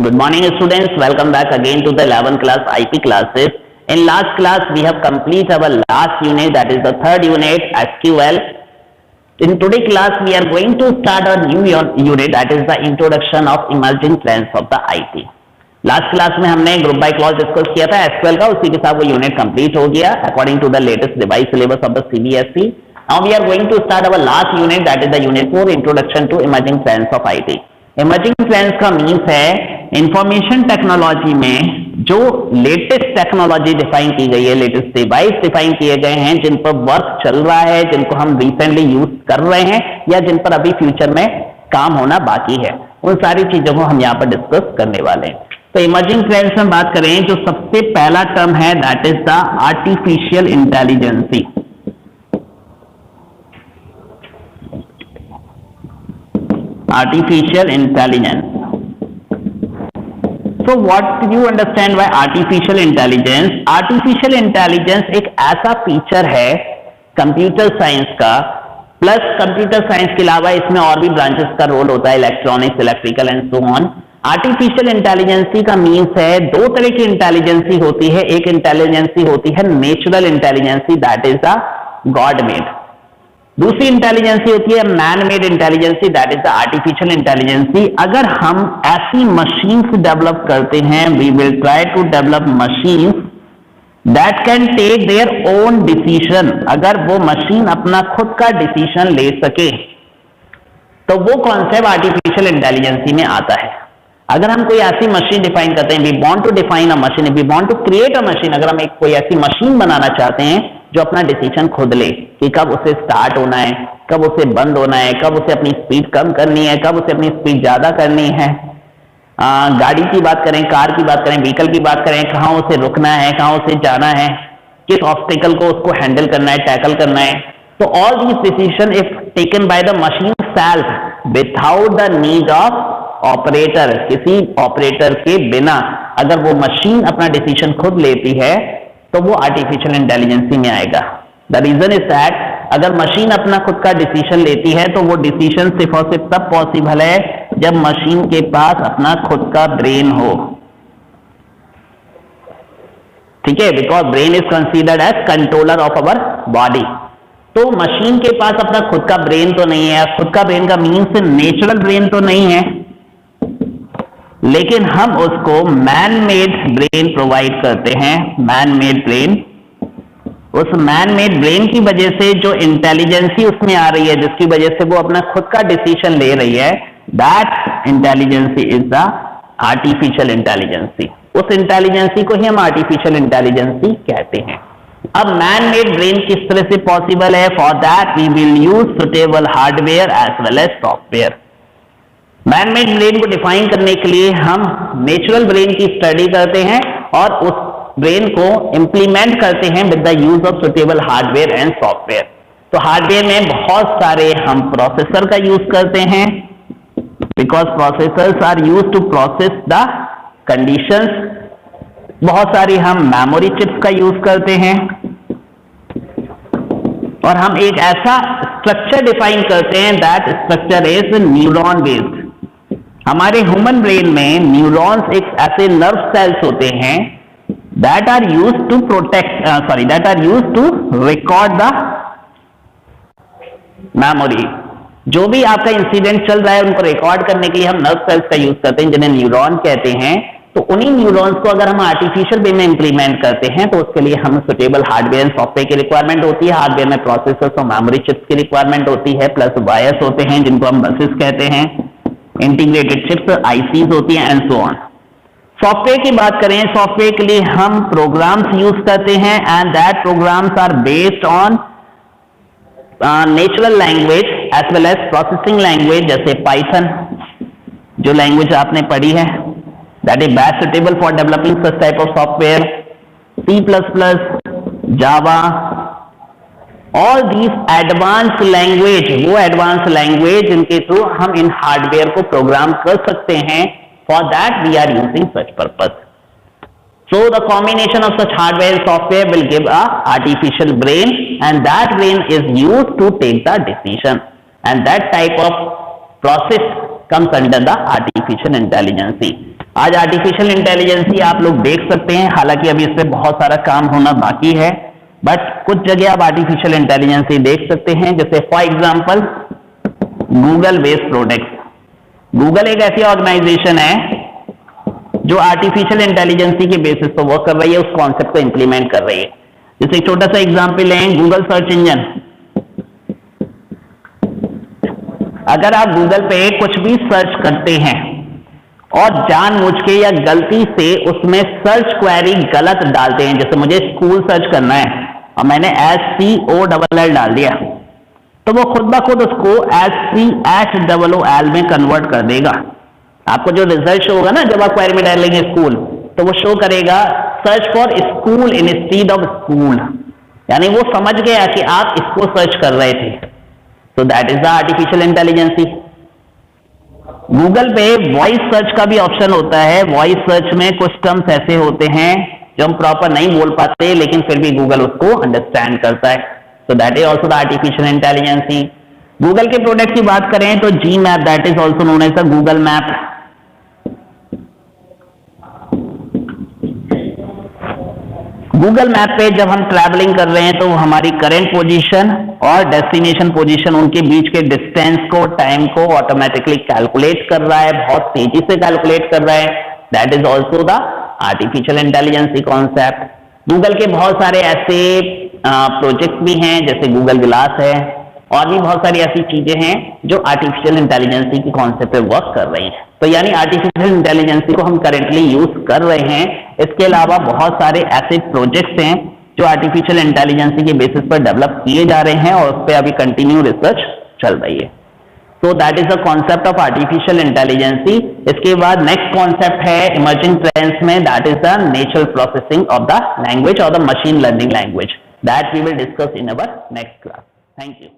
Good morning students, welcome back again to the 11th class IP classes. In last class we have completed our last unit, that is the third unit, SQL. In today's class we are going to start a new unit, that is the introduction of emerging trends of the IT. Last class में हमने group by clause discuss किया था SQL का, उसी के साथ वो unit complete हो गया according to the latest revise syllabus of the CBSE. Now we are going to start our last unit, that is the unit 4, introduction to emerging trends of IT. Emerging trends का means है information technology में जो latest technology define की गई है, latest device define किए गए हैं, जिन पर वर्क चल रहा है, जिनको हम रिसेंटली यूज कर रहे हैं या जिन पर अभी फ्यूचर में काम होना बाकी है, उन सारी चीजों को हम यहाँ पर डिस्कस करने वाले हैं. तो इमर्जिंग ट्रेंड्स में बात करें, जो सबसे पहला टर्म है that is the artificial intelligence. Artificial intelligence. So what do you understand by artificial intelligence? Artificial intelligence एक ऐसा फीचर है कंप्यूटर साइंस का, प्लस कंप्यूटर साइंस के अलावा इसमें और भी ब्रांचेस का रोल होता है, electronics, electrical and so on. Artificial intelligence का मीन्स है दो तरह की इंटेलिजेंसी होती है. एक इंटेलिजेंसी होती है natural intelligence, that is the God made. दूसरी इंटेलिजेंसी होती है man made intelligence, that is the artificial intelligence. अगर हम ऐसी मशीन्स डेवलप करते हैं, we will try to develop machines that can take their own decision. अगर वो मशीन अपना खुद का डिसीजन ले सके तो वो कॉन्सेप्ट आर्टिफिशियल इंटेलिजेंसी में आता है. अगर हम कोई ऐसी मशीन डिफाइन करते हैं, we want to define a machine, we want to create a machine, अगर हम कोई ऐसी मशीन बनाना चाहते हैं जो अपना डिसीजन खुद ले कि कब उसे स्टार्ट होना है, कब उसे बंद होना है, कब उसे अपनी स्पीड कम करनी है, कब उसे अपनी स्पीड ज्यादा करनी है. गाड़ी की बात करें, कार की बात करें, व्हीकल की बात करें, कहाँ उसे रुकना है, कहाँ उसे जाना है, किस ऑब्स्टिकल को उसको हैंडल करना है, टैकल करना है. तो all these decision if taken by the machine self without the need of operator, किसी ऑपरेटर के बिना अगर वो मशीन अपना डिसीजन खुद लेती है तो वो आर्टिफिशियल इंटेलिजेंसी में आएगा. द रीजन इज दैट अगर मशीन अपना खुद का डिसीजन लेती है तो वो डिसीजन सिर्फ और सिर्फ तब पॉसिबल है जब मशीन के पास अपना खुद का ब्रेन हो. ठीक है, because brain is considered as controller of our body. तो मशीन के पास अपना खुद का ब्रेन तो नहीं है. खुद का ब्रेन का मीन्स नेचुरल ब्रेन तो नहीं है, लेकिन हम उसको मैन मेड ब्रेन प्रोवाइड करते हैं. मैन मेड ब्रेन, उस मैन मेड ब्रेन की वजह से जो इंटेलिजेंसी उसमें आ रही है, जिसकी वजह से वो अपना खुद का डिसीजन ले रही है, that intelligence is the artificial intelligence. उस इंटेलिजेंसी को ही हम आर्टिफिशियल इंटेलिजेंसी कहते हैं. अब मैन मेड ब्रेन किस तरह से पॉसिबल है? For that we will use suitable hardware as well as software. Man made brain को डिफाइन करने के लिए हम नेचुरल ब्रेन की स्टडी करते हैं और उस ब्रेन को इंप्लीमेंट करते हैं with the use of suitable hardware and software. तो हार्डवेयर में बहुत सारे हम प्रोसेसर का यूज करते हैं, because processors are use to process the conditions. बहुत सारी हम मेमोरी चिप्स का यूज करते हैं और हम एक ऐसा स्ट्रक्चर डिफाइन करते हैं, that structure is neuron based. हमारे ह्यूमन ब्रेन में न्यूरॉन्स एक ऐसे नर्व सेल्स होते हैं that are use to that are use to record the memory. जो भी आपका इंसिडेंट चल रहा है उनको रिकॉर्ड करने के लिए हम नर्व सेल्स का यूज करते हैं, जिन्हें न्यूरॉन कहते हैं. तो उन्हीं न्यूरॉन्स को अगर हम आर्टिफिशियल वे में इंप्लीमेंट करते हैं तो उसके लिए हमें सुटेबल हार्डवेयर एंड सॉफ्टवेयर की रिक्वायरमेंट होती है. हार्डवेयर में प्रोसेसर्स और मेमोरी चिप्स की रिक्वायरमेंट होती है, प्लस वायर्स होते हैं जिनको हम बसेस कहते हैं, इंटीग्रेटेड चिप्स आईसीज होती हैं एंड सो ऑन. सॉफ्टवेयर की बात करें, सॉफ्टवेयर के लिए हम प्रोग्राम्स यूज करते हैं and that programs are based on natural language as well as processing language, जैसे पाइथन जो लैंग्वेज आपने पढ़ी है, that is best suitable for developing such type of software. C++, Java, all these advance language, वो advance language जिनके through हम इन hardware को प्रोग्राम कर सकते हैं. For that we are using such purpose. So the combination of such hardware and software will give a artificial brain and that brain is used to take the decision and that type of process comes under the artificial intelligence। आज artificial intelligence आप लोग देख सकते हैं, हालांकि अभी इस पे बहुत सारा काम होना बाकी है, बट कुछ जगह आप आर्टिफिशियल इंटेलिजेंसी देख सकते हैं। जैसे for example Google based products. Google एक ऐसी ऑर्गेनाइजेशन है जो आर्टिफिशियल इंटेलिजेंसी के बेसिस पर वर्क कर रही है, उस कॉन्सेप्ट को इंप्लीमेंट कर रही है। जैसे एक छोटा सा एग्जांपल लें, गूगल सर्च इंजन। अगर आप गूगल पे कुछ भी सर्च करते हैं और जानबूझ के या गलती से उसमें सर्च क्वेरी गलत डालते हैं, जैसे मुझे स्कूल सर्च करना है और मैंने SCOLL डाल दिया, तो वो खुद ब खुद उसको SCHOOL में कन्वर्ट कर देगा। आपको जो रिजल्ट होगा ना जब आप क्वेरी में डालेंगे स्कूल, तो वो शो करेगा search for school instead of school, यानी वो समझ गया कि आप इसको सर्च कर रहे थे। तो that is the artificial intelligence. Google पे वॉइस सर्च का भी ऑप्शन होता है। वॉइस सर्च में कुछ टर्म्स ऐसे होते हैं जो हम प्रॉपर नहीं बोल पाते, लेकिन फिर भी गूगल उसको अंडरस्टैंड करता है। So that is also the artificial intelligence. Google के प्रोडक्ट की बात करें तो G map, that is also known as the Google map. Google map पे जब हम ट्रैवलिंग कर रहे हैं तो हमारी करंट पोजीशन और डेस्टिनेशन पोजीशन, उनके बीच के डिस्टेंस को, टाइम को ऑटोमेटिकली कैलकुलेट कर रहा है, बहुत तेजी से कैलकुलेट कर रहा है। That is also the artificial intelligence concept. Google के बहुत सारे ऐसे प्रोजेक्ट भी हैं, जैसे गूगल ग्लास है, और भी बहुत सारी ऐसी चीजें हैं जो आर्टिफिशियल इंटेलिजेंसी की कॉन्सेप्ट पे वर्क कर रही हैं। तो यानी आर्टिफिशियल इंटेलिजेंसी को हम करेंटली यूज कर रहे हैं। इसके अलावा बहुत सारे ऐसे प्रोजेक्ट्स हैं जो आर्टिफिशियल इंटेलिजेंसी के बेसिस पर डेवलप किए जा रहे हैं और उस पर अभी कंटिन्यू रिसर्च चल रही है। So that is the concept of artificial intelligence. इसके बाद नेक्स्ट कॉन्सेप्ट है इमर्जिंग ट्रेंड्स में, that is the natural processing of the language और the machine learning language. That we will discuss in our next class. Thank you.